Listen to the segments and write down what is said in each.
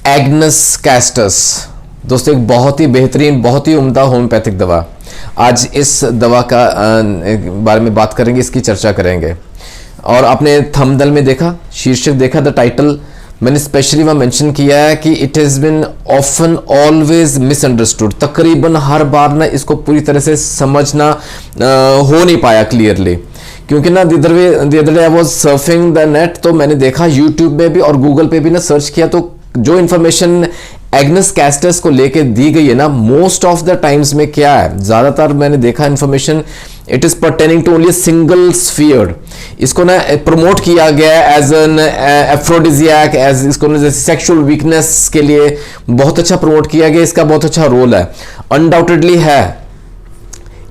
Agnus castus दोस्तों एक बहुत ही बेहतरीन, बहुत ही उम्दा होम्योपैथिक दवा। आज इस दवा का बारे में बात करेंगे, इसकी चर्चा करेंगे। और आपने थंबनेल में देखा, शीर्षक देखा, द टाइटल मैंने स्पेशली वहाँ मेंशन किया है कि it has been often always misunderstood. तकरीबन हर बार ना इसको पूरी तरह से समझना हो नहीं पाया क्लियरली, क्योंकि ना the other day I was surfing the net, तो मैंने देखा यूट्यूब में भी और गूगल पे भी ना सर्च किया, तो जो इन्फॉर्मेशन एग्नस कैस्टस को लेके दी गई है ना, मोस्ट ऑफ द टाइम्स में क्या है, ज्यादातर मैंने देखा information it is pertaining to only single sphere. इसको ना प्रमोट किया गया है एज एन एफ्रोडिजियाक, एज इसको ना जैसे सेक्सुअल वीकनेस के लिए बहुत अच्छा प्रमोट किया गया। इसका बहुत अच्छा रोल है, अनडाउटेडली है,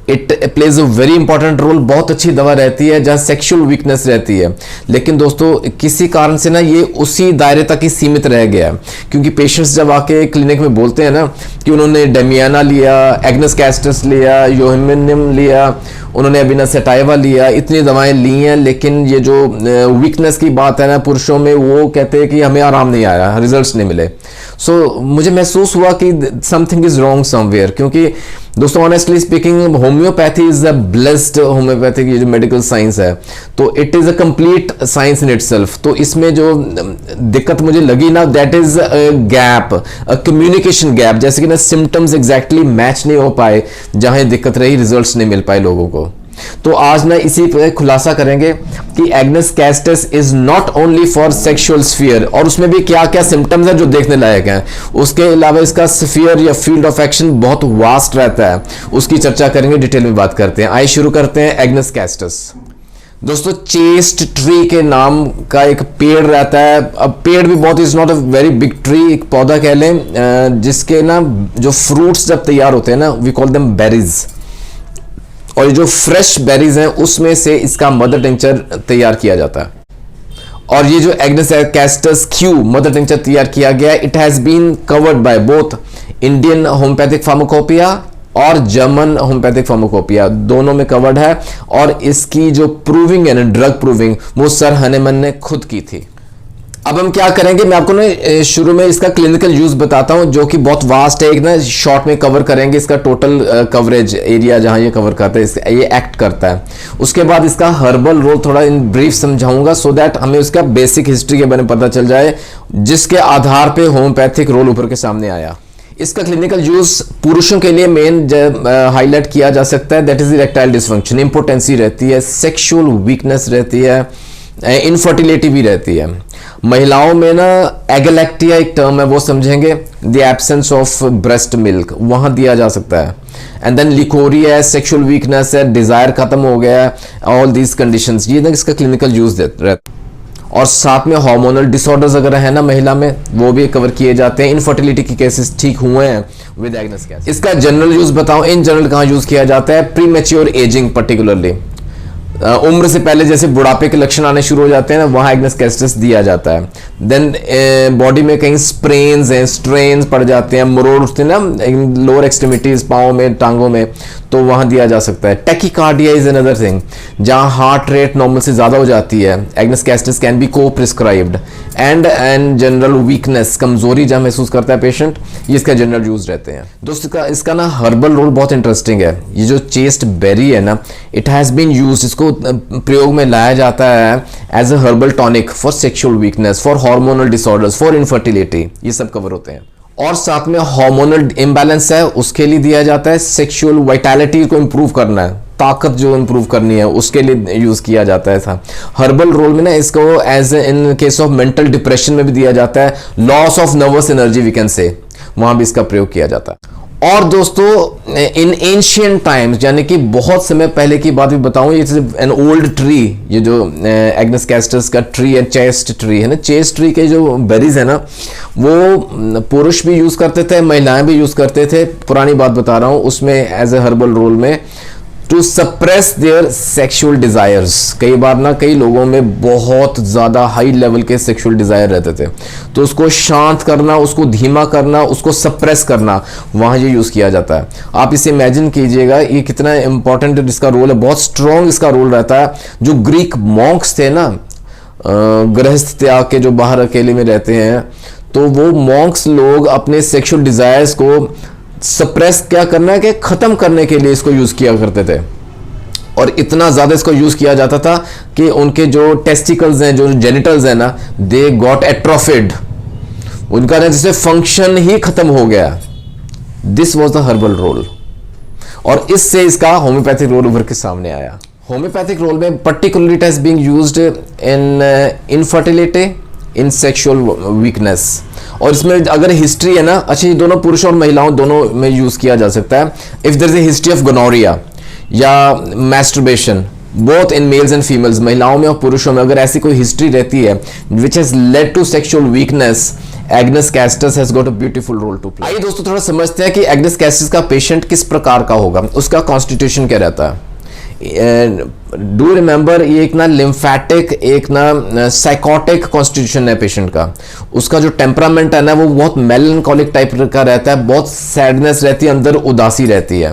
it plays a very important role. बहुत अच्छी दवा रहती है जहां सेक्सुअल वीकनेस रहती है, लेकिन दोस्तों किसी कारण से ना ये उसी दायरे तक ही सीमित रह गया। क्योंकि पेशेंट्स जब आके क्लिनिक में बोलते हैं ना कि उन्होंने डेमियाना लिया, एग्नस कैस्टस लिया, योहिमिनियम लिया, उन्होंने अभी सेटाइवा लिया, इतनी दवाएं ली हैं, लेकिन ये जो वीकनेस की बात है ना पुरुषों में, वो कहते हैं कि हमें आराम नहीं आया, रिजल्ट्स नहीं मिले। सो मुझे महसूस हुआ कि समथिंग इज रॉन्ग समवेयर, क्योंकि दोस्तों honestly speaking homeopathy is a blessed homeopathic, ये जो मेडिकल साइंस है, तो it is a complete science in itself. तो इसमें जो दिक्कत मुझे लगी ना, that is a gap, a communication gap, जैसे कि ना सिम्टम्स एग्जैक्टली मैच नहीं हो पाए, जहां दिक्कत रही, रिजल्ट्स नहीं मिल पाए लोगों को। तो आज ना इसी पे खुलासा करेंगे कि agnus castus is not only for sexual sphere, और उसमें भी क्या क्या सिम्टम्स है जो देखने लायक हैं। उसके अलावा इसका स्फीयर या फील्ड ऑफ एक्शन बहुत वास्ट रहता है, उसकी चर्चा करेंगे, डिटेल में बात करते हैं। आइए शुरू करते हैं एग्नस कैस्टस। दोस्तों चेस्ट ट्री के नाम का एक पेड़ रहता है। अब पेड़ भी बहुत, is not a very big tree, एक पौधा कह लें, जिसके ना जो फ्रूट्स जब तैयार होते हैं ना, वी कॉल देम बेरीज, और ये जो फ्रेश बेरीज हैं उसमें से इसका मदर टिंचर तैयार किया जाता है। और ये जो agnus castus Q mother tincture तैयार किया गया, it has been covered by both Indian homeopathic pharmacopoeia और जर्मन होम्योपैथिक फार्माकोपिया, दोनों में कवर्ड है। और इसकी जो प्रूविंग है ना, ड्रग प्रूविंग, वो सर हनेमन ने खुद की थी। अब हम क्या करेंगे, मैं आपको ना शुरू में इसका क्लिनिकल यूज बताता हूं, जो कि बहुत वास्ट है। एक ना शॉर्ट में कवर करेंगे इसका टोटल कवरेज एरिया, जहां ये कवर करता है, ये एक्ट करता है। उसके बाद इसका हर्बल रोल थोड़ा इन ब्रीफ समझाऊंगा, सो दैट हमें उसका बेसिक हिस्ट्री के बारे में पता चल जाए, जिसके आधार पे होम्योपैथिक रोल ऊपर के सामने आया। इसका क्लिनिकल यूज पुरुषों के लिए मेन हाईलाइट किया जा सकता है, that is erectile dysfunction, impotency रहती है, सेक्सुअल वीकनेस रहती है, इनफर्टिलिटी भी रहती है। महिलाओं में ना एगलैक्टिया एक टर्म है, वो समझेंगे, the absence of breast milk, वहां दिया जा सकता है। एंड देन लिकोरिया है, सेक्सुअल वीकनेस है, डिजायर खत्म हो गया है, ऑल दीज कंडीशंस, ये ना इसका क्लिनिकल यूज रहता है। और साथ में हार्मोनल डिसऑर्डर्स अगर है ना महिला में, वो भी कवर किए जाते हैं। इनफर्टिलिटी के केसेस ठीक हुए हैं विद एग्नस कैस्टस। इसका जनरल यूज बताऊं, इन जनरल कहाँ यूज किया जाता है, प्रीमेच्योर एजिंग, पर्टिकुलरली उम्र से पहले जैसे बुढ़ापे के लक्षण आने शुरू हो जाते हैं ना, वहां एग्नस कैस्टस दिया जाता है। देन बॉडी में कहीं स्प्रेन्स हैं, स्ट्रेन्स पड़ जाते हैं, मरोड़ उठते हैं ना लोअर एक्सट्रीमिटीज, पाँव में, टांगों में, तो वहां दिया जा सकता है। टैकीकार्डिया इज अनदर थिंग, जहां हार्ट रेट नॉर्मल से ज्यादा हो जाती है, एग्नस कैस्टस कैन बी को प्रिस्क्राइब्ड। एंड जनरल वीकनेस, कमजोरी जहां महसूस करता है पेशेंट, ये इसका जनरल यूज रहते हैं। दोस्तों इसका ना हर्बल रोल बहुत इंटरेस्टिंग है। ये जो चेस्ट बेरी है ना, इट हैज बीन यूज्ड, इसको प्रयोग में लाया जाता है as a herbal tonic for sexual weakness, for hormonal disorders, for infertility, ये सब कवर होते हैं। और साथ में हार्मोनल इम्बैलेंस है, उसके लिए दिया जाता है। सेक्सुअल वाइटैलिटी को इंप्रूव करना है, ताकत जो इंप्रूव करनी है, उसके लिए यूज किया जाता है। हर्बल रोल में ना इसको as in case of mental depression में भी दिया जाता है, loss of nervous energy we can say, वहां भी इसका प्रयोग किया जाता है। और दोस्तों इन एंशियंट टाइम्स, यानी कि बहुत समय पहले की बात भी बताऊं, ये एन ओल्ड ट्री, ये जो एग्नस कैस्टस का ट्री है, चेस्ट ट्री है ना, चेस्ट ट्री के जो बेरीज है ना, वो पुरुष भी यूज करते थे, महिलाएं भी यूज करते थे। पुरानी बात बता रहा हूं, उसमें एज ए हर्बल रोल में to suppress their sexual desires. कई बार ना कई लोगों में बहुत ज़्यादा हाई लेवल के सेक्सुअल डिजायर रहते थे, तो उसको शांत करना, उसको धीमा करना, उसको सप्रेस करना, वहाँ ये यूज़ किया जाता है। आप इसे इमेजिन कीजिएगा, ये कितना इंपॉर्टेंट इसका रोल है, बहुत स्ट्रॉन्ग इसका रोल रहता है। जो ग्रीक मॉन्क्स थे ना, गृहस्थ त्याग के, जो बाहर अकेले में रहते हैं, तो वो मॉन्क्स लोग अपने सेक्सुअल डिजायर्स को सप्रेस क्या करना है कि खत्म करने के लिए इसको यूज किया करते थे, और इतना ज्यादा इसको यूज किया जाता था कि उनके जो टेस्टिकल्स हैं, जो जेनिटल्स हैं ना, दे गॉट एट्रोफिड, उनका ना जैसे फंक्शन ही खत्म हो गया। This was the herbal role, और इससे इसका होम्योपैथिक रोल उभर के सामने आया। होम्योपैथिक रोल में particularly it has being used in infertility, in sexual weakness, और इसमें अगर हिस्ट्री है ना, अच्छा ये दोनों पुरुष और महिलाओं दोनों में यूज किया जा सकता है। If there is a history of gonorrhoea या masturbation both in males and females, महिलाओं में और पुरुषों में अगर ऐसी कोई हिस्ट्री रहती है which has led to sexual weakness, agnus castus has got a beautiful role to play. आइए दोस्तों थोड़ा समझते हैं कि एग्नेस कैस्टस का पेशेंट किस प्रकार का होगा, उसका कॉन्स्टिट्यूशन क्या रहता है। डू रिमेंबर ये एक ना लिम्फेटिक, एक ना साइकोटिक कॉन्स्टिट्यूशन है पेशेंट का। उसका जो टेम्परामेंट है ना वो बहुत मेलनकॉलिक टाइप का रहता है, बहुत सैडनेस रहती है, अंदर उदासी रहती है।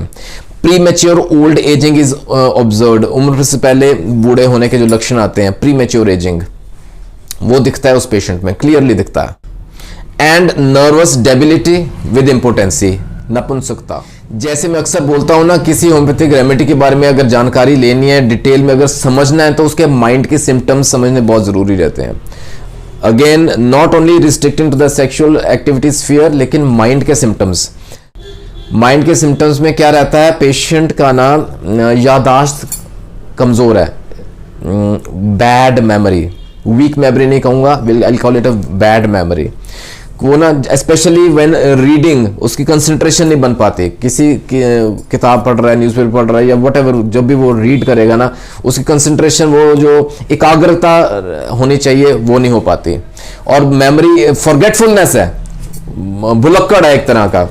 Pre mature old ageing is observed, उम्र से पहले बूढ़े होने के जो लक्षण आते हैं, प्री मेच्योर एजिंग, वो दिखता है उस पेशेंट में, क्लियरली दिखता है। And nervous debility with impotency, नपुंसकता। जैसे मैं अक्सर बोलता हूं ना, किसी होम्योपैथिक रेमेडी के बारे में अगर जानकारी लेनी है, डिटेल में अगर समझना है, तो उसके माइंड के सिम्टम्स समझने बहुत जरूरी रहते हैं। Again not only restricting to the sexual activity sphere, लेकिन माइंड के सिम्टम्स। माइंड के सिम्टम्स में क्या रहता है, पेशेंट का ना यादाश्त कमजोर है, बैड मेमोरी, वीक मेमोरी नहीं कहूंगा, I call it a bad memory. वो ना स्पेशली व्हेन रीडिंग, उसकी कंसंट्रेशन नहीं बन पाती, किसी किताब पढ़ रहा है, न्यूज़पेपर पढ़ रहा है या व्हाटएवर, जब भी वो रीड करेगा ना, उसकी कंसंट्रेशन, वो जो एकाग्रता होनी चाहिए वो नहीं हो पाती। और मेमोरी फॉरगेटफुलनेस है, भुलक्कड़ है एक तरह का।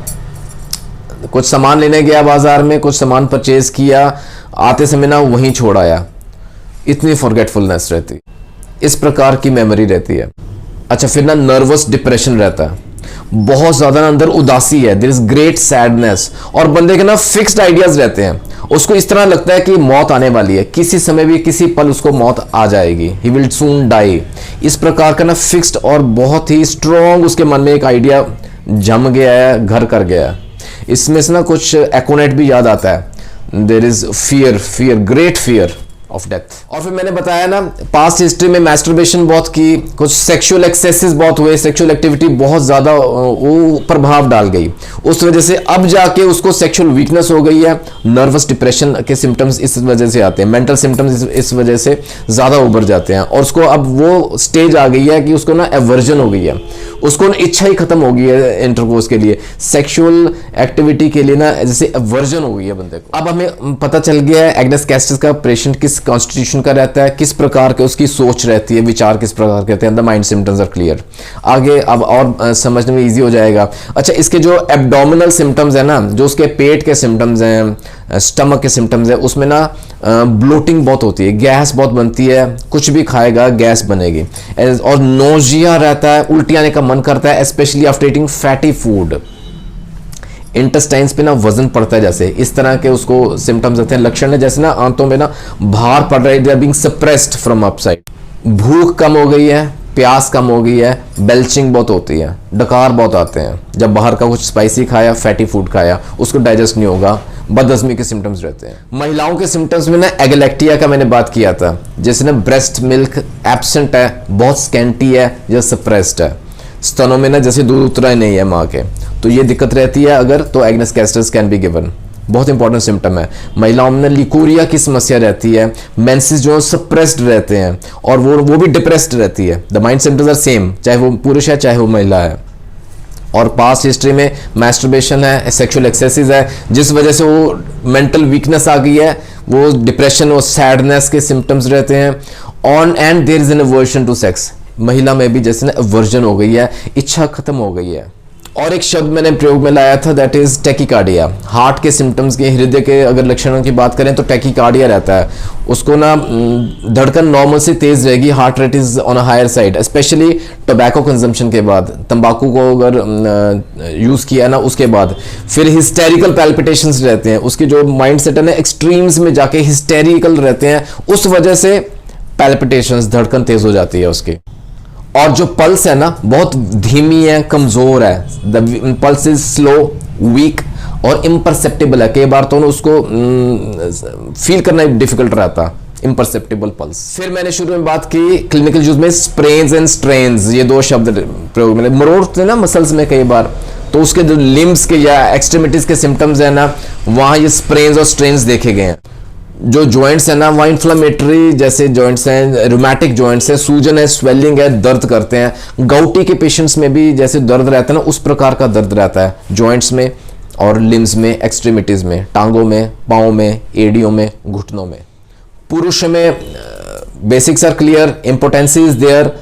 कुछ सामान लेने गया बाजार में, कुछ सामान परचेज किया, आते समय ना वहीं छोड़ आया, इतनी फॉरगेटफुलनेस रहती, इस प्रकार की मेमोरी रहती है। अच्छा, फिर ना नर्वस डिप्रेशन रहता है, बहुत ज्यादा ना अंदर उदासी है, देयर इज ग्रेट सैडनेस, और बंदे के ना फिक्स्ड आइडियाज रहते हैं, उसको इस तरह लगता है कि मौत आने वाली है, किसी समय भी किसी पल उसको मौत आ जाएगी, ही विल सून डाई। इस प्रकार का ना फिक्स्ड और बहुत ही स्ट्रॉन्ग उसके मन में एक आइडिया जम गया है, घर कर गया है। इसमें से ना कुछ एकोनेट भी याद आता है, there is fear, great fear of death. और फिर मैंने बताया ना, पास्ट हिस्ट्री में मैस्टरबेशन बहुत की, कुछ सेक्सुअल एक्सेसेस बहुत हुए, सेक्सुअल एक्टिविटी बहुत ज्यादा वो प्रभाव डाल गई, उस वजह से अब जाके उसको सेक्सुअल वीकनेस हो गई है। नर्वस डिप्रेशन के सिम्टम्स इस वजह से आते हैं, मेंटल सिम्टम्स इस वजह से ज्यादा उभर जाते हैं, और उसको अब वो स्टेज आ गई है कि उसको ना एवर्जन हो गई है, उसको इच्छा ही खत्म हो गई है इंटरकोर्स के लिए, सेक्सुअल एक्टिविटी के लिए ना जैसे एवर्जन हो गई है बंदे को। अब हमें पता चल गया है एग्नेस कैस्टस का पेशेंट किस कॉन्स्टिट्यूशन का रहता है, किस प्रकार के उसकी सोच रहती है, विचार किस प्रकार के रहते हैं, the mind symptoms are clear. आगे अब और समझने में इजी हो जाएगा। अच्छा, इसके जो एब्डोमिनल सिम्टम्स है ना, जो उसके पेट के सिम्टम्स हैं, स्टमक के सिम्टम्स है, उसमें ना ब्लोटिंग बहुत होती है, गैस बहुत बनती है, कुछ भी खाएगा गैस बनेगी, और नोजिया रहता है, उल्टी आने का मन करता है, specially after eating fatty food. Intestines पे ना वजन पड़ता है, जैसे इस तरह के उसको सिम्टम्स रहते हैं, लक्षण है जैसे ना आंतों में ना भार पड़ रहा है, they are being suppressed from upside. भूख कम हो गई है, प्यास कम हो गई है, बेल्चिंग बहुत होती है, डकार बहुत आते हैं, जब बाहर का कुछ स्पाइसी खाया, फैटी फूड खाया, उसको डाइजेस्ट नहीं होगा, बदहजमी के सिम्टम्स रहते हैं। महिलाओं के सिम्टम्स में ना एगलैक्टिया का मैंने बात किया था, जैसे ना ब्रेस्ट मिल्क एब्सेंट है, बहुत स्कैंटी है या सप्रेस्ड है, स्तनों में ना जैसे दूध उतरा ही नहीं है माँ के, तो ये दिक्कत रहती है अगर, तो Agnes castus can be given, बहुत इंपॉर्टेंट सिम्टम है। महिलाओं में लिकोरिया की समस्या रहती है, मेंसेस जो सप्रेस्ड रहते हैं, और वो भी डिप्रेस्ड रहती है। The mind symptoms are same, चाहे वो पुरुष है चाहे वो महिला है। और पास्ट हिस्ट्री में मैस्टरबेशन है, सेक्सुअल एक्सेसेस है, जिस वजह से वो मेंटल वीकनेस आ गई है, वो डिप्रेशन और सैडनेस के सिम्टम्स रहते हैं। On and there is an aversion to sex, महिला में भी जैसे ना अवर्जन हो गई है, इच्छा खत्म हो गई है। और एक शब्द मैंने प्रयोग में लाया था, दैट इज टैकीकार्डिया। हार्ट के सिम्टम्स के, हृदय के अगर लक्षणों की बात करें तो टैकीकार्डिया रहता है, उसको ना धड़कन नॉर्मल से तेज रहेगी, heart rate is on a higher side, especially tobacco consumption के बाद, तंबाकू को अगर यूज किया ना उसके बाद। फिर हिस्टेरिकल पैल्पिटेशंस रहते हैं, उसकी जो माइंड सेट है ना एक्सट्रीम्स में जाके हिस्टेरिकल रहते हैं, उस वजह से पैल्पिटेशंस, धड़कन तेज हो जाती है उसकी। और जो पल्स है ना बहुत धीमी है, कमजोर है। The pulse is slow, weak और इम्परसेप्टिबल है। कई बार तो ना उसको फील करना डिफिकल्ट रहता, इम्परसेप्टिबल पल्स। फिर मैंने शुरू में बात की क्लिनिकल यूज में स्प्रेन्स एंड स्ट्रेन्स, ये दो शब्द प्रयोग में मरोड़ते ना मसल्स में कई बार, तो उसके जो लिम्स के या एक्सट्रीमिटीज के सिम्टम्स है ना, वहां ये स्प्रेन्स और स्ट्रेन्स देखे गए हैं। जो जॉइंट्स है ना वहाँ इन्फ्लामेटरी जैसे जॉइंट्स हैं, रूमेटिक जॉइंट्स है, सूजन है, स्वेलिंग है, दर्द करते हैं। गाउटी के पेशेंट्स में भी जैसे दर्द रहता है ना, उस प्रकार का दर्द रहता है जॉइंट्स में और लिम्स में, एक्सट्रीमिटीज में, टांगों में, पाँव में, एड़ियों में, घुटनों में। पुरुष में basics are clear, impotency is there,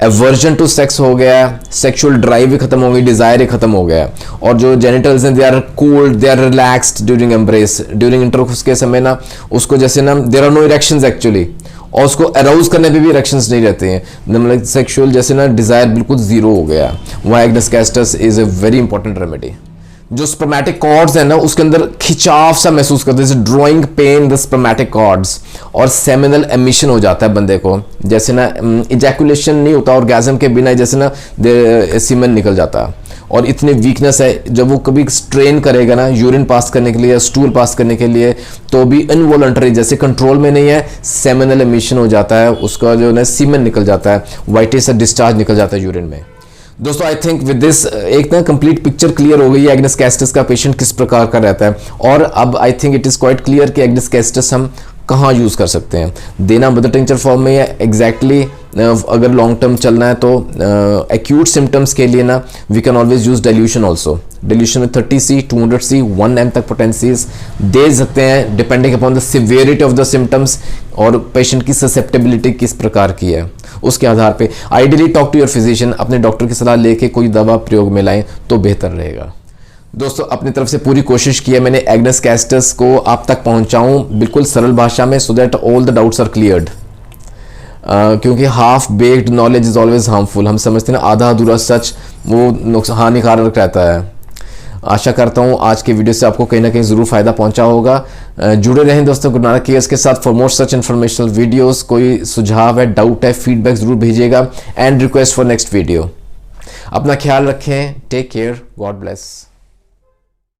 aversion to sex हो गया, सेक्सुअल ड्राइव भी खत्म हो गई, डिजायर ही खत्म हो गया। और जो जेनिटल्स हैं they are cooled, they are relaxed during embrace, during intercourse के समय ना उसको जैसे ना there are no erections actually, और उसको अराउज करने पे भी इरेक्शंस नहीं रहते हैं, मतलब सेक्सुअल जैसे ना डिजायर बिल्कुल जीरो हो गया। वहाँ agnus castus is a very important remedy. जो स्पर्मेटिक कॉर्ड्स है ना उसके अंदर खिंचाव सा महसूस करते हैं, drawing pain the spermatic cords, और सेमिनल एमिशन हो जाता है बंदे को, जैसे ना इजैकुलेशन नहीं होता ऑर्गेज्म के बिना, जैसे ना सीमेन निकल जाता है। और इतनी वीकनेस है, जब वो कभी स्ट्रेन करेगा ना यूरिन पास करने के लिए, स्टूल पास करने के लिए, तो भी इनवॉलंटरी जैसे कंट्रोल में नहीं है, सेमिनल एमिशन हो जाता है, उसका जो है सीमेन निकल जाता है, वाइटिस से डिस्चार्ज निकल जाता है यूरिन में। दोस्तों आई थिंक विद दिस एक ना कंप्लीट पिक्चर क्लियर हो गई है एग्नस कैस्टस का पेशेंट किस प्रकार का रहता है। और अब I think it is quite clear कि एग्नस कैस्टस हम कहाँ यूज़ कर सकते हैं, देना मदर टिंचर फॉर्म में या एग्जैक्टली अगर लॉन्ग टर्म चलना है तो एक्यूट सिम्टम्स के लिए ना we can always use dilution also. Dilution में 30C 200C 1 m तक पोटेंसीज दे सकते हैं depending upon the severity of the symptoms और पेशेंट की ससेप्टेबिलिटी किस प्रकार की है, उसके आधार पे ideally talk to your physician, अपने डॉक्टर की सलाह लेके कोई दवा प्रयोग में लाएं तो बेहतर रहेगा। दोस्तों अपनी तरफ से पूरी कोशिश की है मैंने एग्नस कैस्टस को आप तक पहुंचाऊं बिल्कुल सरल भाषा में, so that all the doubts are cleared. क्योंकि half baked knowledge is always harmful, हम समझते हैं ना आधा अधूरा सच वो हानिकारक रहता है। आशा करता हूँ आज के वीडियो से आपको कहीं ना कहीं ज़रूर फायदा पहुंचा होगा। जुड़े रहें दोस्तों गुरु नानक केयर्स के साथ for more such informational videos. कोई सुझाव है, डाउट है, फीडबैक ज़रूर भेजिएगा and request for next video. अपना ख्याल रखें, टेक केयर, गॉड ब्लेस।